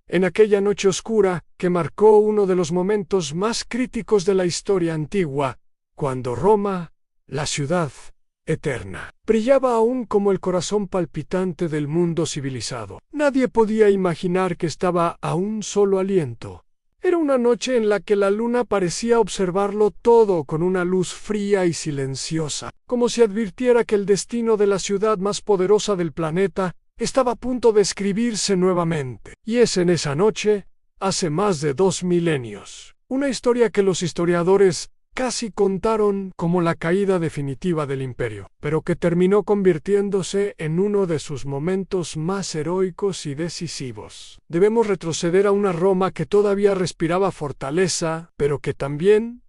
en aquella noche oscura que marcó uno de los momentos más críticos de la historia antigua, cuando Roma, la ciudad eterna, brillaba aún como el corazón palpitante del mundo civilizado. Nadie podía imaginar que estaba a un solo aliento. Era una noche en la que la luna parecía observarlo todo con una luz fría y silenciosa, como si advirtiera que el destino de la ciudad más poderosa del planeta estaba a punto de escribirse nuevamente. Y es en esa noche, hace más de 2 milenios, una historia que los historiadores casi contaron como la caída definitiva del imperio, pero que terminó convirtiéndose en uno de sus momentos más heroicos y decisivos. Debemos retroceder a una Roma que todavía respiraba fortaleza, pero que también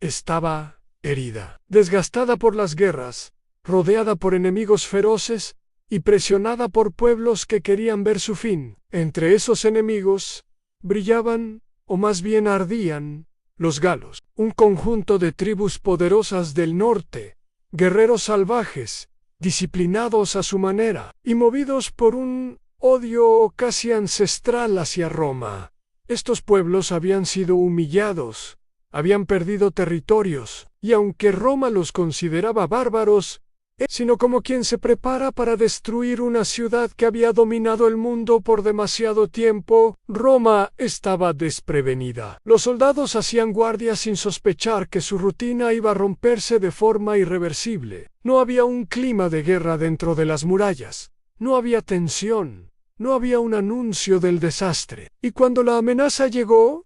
estaba herida, desgastada por las guerras, rodeada por enemigos feroces y presionada por pueblos que querían ver su fin. Entre esos enemigos brillaban, o más bien ardían, los galos, un conjunto de tribus poderosas del norte, guerreros salvajes, disciplinados a su manera, y movidos por un odio casi ancestral hacia Roma. Estos pueblos habían sido humillados, habían perdido territorios, y aunque Roma los consideraba bárbaros, sino como quien se prepara para destruir una ciudad que había dominado el mundo por demasiado tiempo, Roma estaba desprevenida. Los soldados hacían guardia sin sospechar que su rutina iba a romperse de forma irreversible. No había un clima de guerra dentro de las murallas, no había tensión, no había un anuncio del desastre. Y cuando la amenaza llegó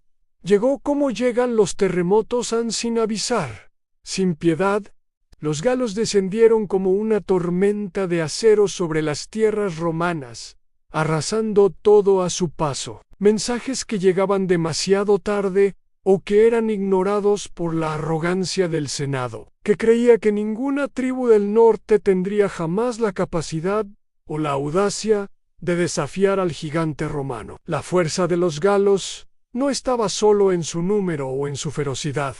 como llegan los terremotos sin avisar, sin piedad. Los galos descendieron como una tormenta de acero sobre las tierras romanas, arrasando todo a su paso. Mensajes que llegaban demasiado tarde o que eran ignorados por la arrogancia del Senado, que creía que ninguna tribu del norte tendría jamás la capacidad o la audacia de desafiar al gigante romano. La fuerza de los galos no estaba solo en su número o en su ferocidad,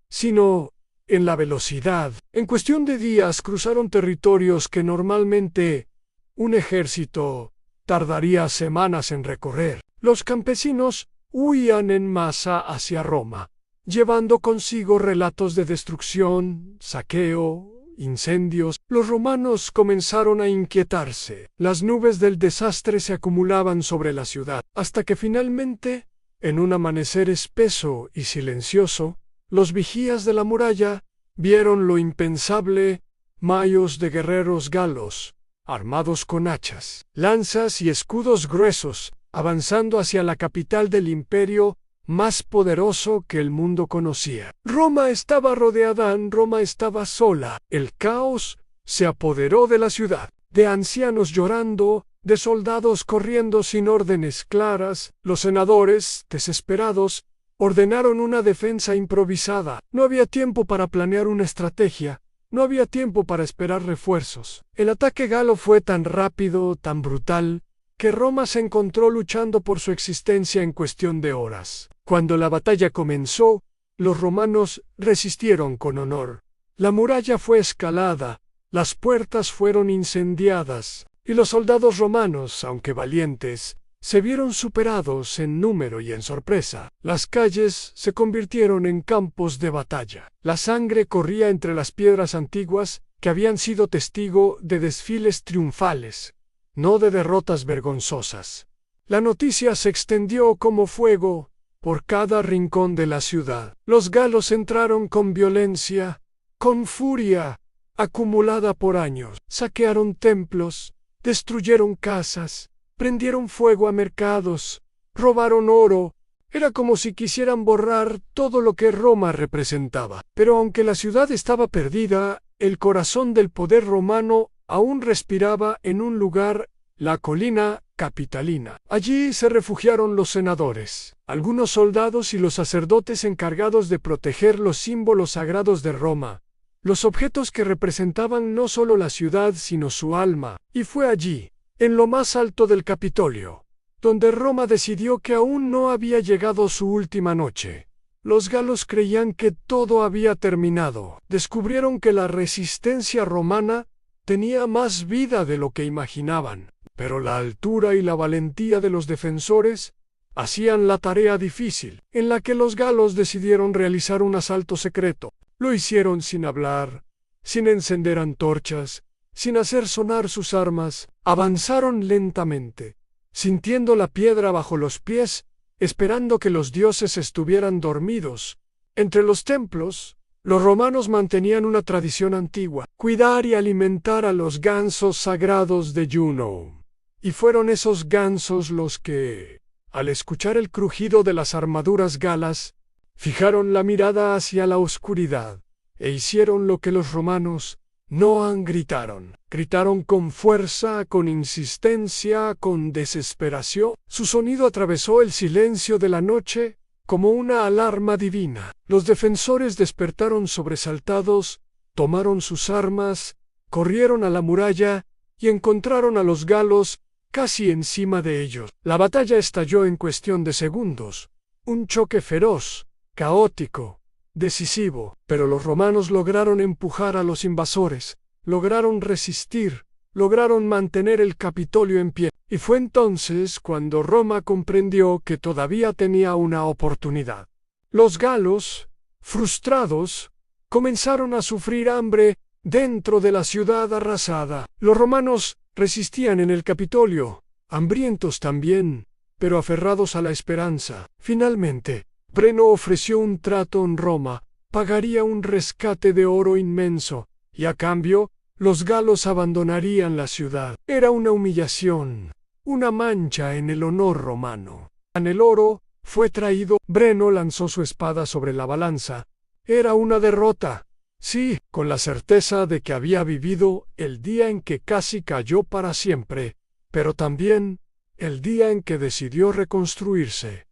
sino en la velocidad. En cuestión de días cruzaron territorios que normalmente un ejército tardaría semanas en recorrer. Los campesinos huían en masa hacia Roma, llevando consigo relatos de destrucción, saqueo, incendios. Los romanos comenzaron a inquietarse. Las nubes del desastre se acumulaban sobre la ciudad, hasta que finalmente, en un amanecer espeso y silencioso, los vigías de la muralla vieron lo impensable: mayos de guerreros galos, armados con hachas, lanzas y escudos gruesos, avanzando hacia la capital del imperio más poderoso que el mundo conocía. Roma estaba rodeada, Roma estaba sola. El caos se apoderó de la ciudad, de ancianos llorando, de soldados corriendo sin órdenes claras. Los senadores, desesperados, ordenaron una defensa improvisada. No había tiempo para planear una estrategia, no había tiempo para esperar refuerzos. El ataque galo fue tan rápido, tan brutal, que Roma se encontró luchando por su existencia en cuestión de horas. Cuando la batalla comenzó, los romanos resistieron con honor. La muralla fue escalada, las puertas fueron incendiadas, y los soldados romanos, aunque valientes, se vieron superados en número y en sorpresa. Las calles se convirtieron en campos de batalla. La sangre corría entre las piedras antiguas que habían sido testigo de desfiles triunfales, no de derrotas vergonzosas. La noticia se extendió como fuego por cada rincón de la ciudad. Los galos entraron con violencia, con furia acumulada por años. Saquearon templos, destruyeron casas, prendieron fuego a mercados, robaron oro. Era como si quisieran borrar todo lo que Roma representaba. Pero aunque la ciudad estaba perdida, el corazón del poder romano aún respiraba en un lugar, la colina capitalina. Allí se refugiaron los senadores, algunos soldados y los sacerdotes encargados de proteger los símbolos sagrados de Roma, los objetos que representaban no solo la ciudad sino su alma. Y fue allí, en lo más alto del Capitolio, donde Roma decidió que aún no había llegado su última noche. Los galos creían que todo había terminado. Descubrieron que la resistencia romana tenía más vida de lo que imaginaban, pero la altura y la valentía de los defensores hacían la tarea difícil, en la que los galos decidieron realizar un asalto secreto. Lo hicieron sin hablar, sin encender antorchas, sin hacer sonar sus armas. Avanzaron lentamente, sintiendo la piedra bajo los pies, esperando que los dioses estuvieran dormidos. Entre los templos, los romanos mantenían una tradición antigua: cuidar y alimentar a los gansos sagrados de Juno. Y fueron esos gansos los que, al escuchar el crujido de las armaduras galas, fijaron la mirada hacia la oscuridad, e hicieron lo que los romanos no han gritaron. Gritaron con fuerza, con insistencia, con desesperación. Su sonido atravesó el silencio de la noche como una alarma divina. Los defensores despertaron sobresaltados, tomaron sus armas, corrieron a la muralla y encontraron a los galos casi encima de ellos. La batalla estalló en cuestión de segundos. Un choque feroz, caótico, decisivo, pero los romanos lograron empujar a los invasores, lograron resistir, lograron mantener el Capitolio en pie. Y fue entonces cuando Roma comprendió que todavía tenía una oportunidad. Los galos, frustrados, comenzaron a sufrir hambre dentro de la ciudad arrasada. Los romanos resistían en el Capitolio, hambrientos también, pero aferrados a la esperanza. Finalmente, Breno ofreció un trato en Roma: pagaría un rescate de oro inmenso, y a cambio, los galos abandonarían la ciudad. Era una humillación, una mancha en el honor romano. El oro fue traído. Breno lanzó su espada sobre la balanza. Era una derrota, sí, con la certeza de que había vivido el día en que casi cayó para siempre, pero también el día en que decidió reconstruirse.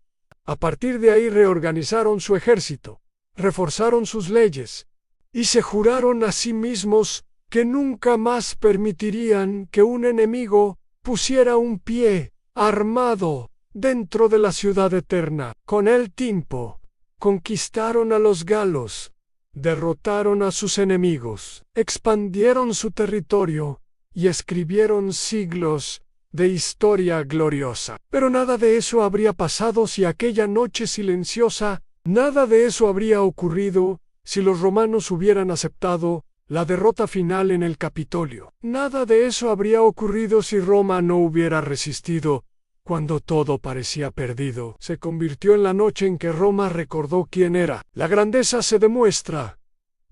A partir de ahí reorganizaron su ejército, reforzaron sus leyes, y se juraron a sí mismos que nunca más permitirían que un enemigo pusiera un pie armado dentro de la ciudad eterna. Con el tiempo, conquistaron a los galos, derrotaron a sus enemigos, expandieron su territorio y escribieron siglos de historia gloriosa. Pero nada de eso habría pasado si aquella noche silenciosa, nada de eso habría ocurrido si los romanos hubieran aceptado la derrota final en el Capitolio. Nada de eso habría ocurrido si Roma no hubiera resistido cuando todo parecía perdido. Se convirtió en la noche en que Roma recordó quién era. La grandeza se demuestra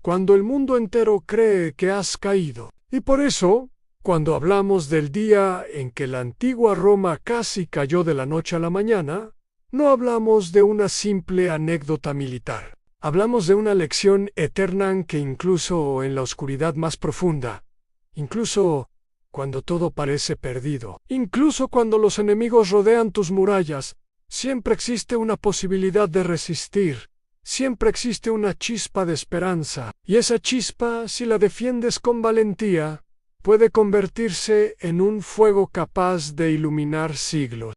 cuando el mundo entero cree que has caído. Y por eso, cuando hablamos del día en que la antigua Roma casi cayó de la noche a la mañana, no hablamos de una simple anécdota militar. Hablamos de una lección eterna que incluso en la oscuridad más profunda, incluso cuando todo parece perdido, incluso cuando los enemigos rodean tus murallas, siempre existe una posibilidad de resistir, siempre existe una chispa de esperanza, y esa chispa, si la defiendes con valentía, puede convertirse en un fuego capaz de iluminar siglos.